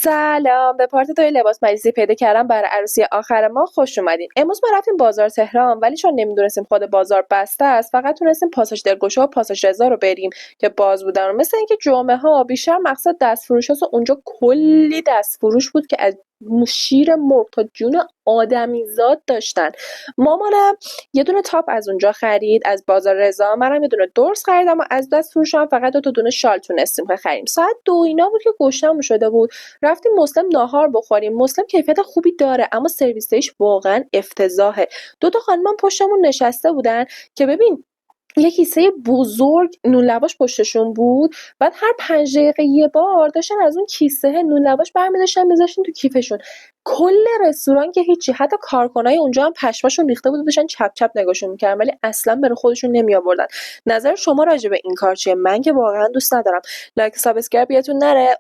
سلام، به پارت توی لباس مجلسی پیدا کردم برای عروسی آخر ما. خوش اومدین. امروز ما رفتیم بازار تهران، ولی چون نمیدونستیم خود بازار بسته است فقط تونستیم پاساژ دلگشا و پاساژ رضا رو بریم که باز بودن. و مثل اینکه جمعه ها بیشتر مقصد دست فروش هست و اونجا کلی دست فروش بود که از شیر مرغ تا جون آدمیزاد داشتن. مامانم یه دونه تاپ از اونجا خرید از بازار رضا، منم یه دونه درس خریدم و از دست فروش هم فقط دو تا دونه شال تونستیم بخریم. ساعت 2 اینا بود که گشتم شده بود. رفتیم مسلم ناهار بخوریم. مسلم کیفیت خوبی داره اما سرویسش واقعا افتضاحه. دو تا خانم پشتمون نشسته بودن که ببین یه کیسه بزرگ نون لواش پشتشون بود، بعد هر 5 دقیقه یه بار داشتن از اون کیسه نون لواش برمی‌داشتن می‌ذاشتن تو کیفشون. کل رستوران که هیچی، حتی کارکنای اونجا هم پشماشون ریخته بود و داشتن چپ چپ نگاهشون می‌کردن ولی اصلا برای خودشون نمی‌آوردن. نظر شما راجع به این کار چیه؟ من که واقعا دوست ندارم. لایک سابسکرایب یادتون نره.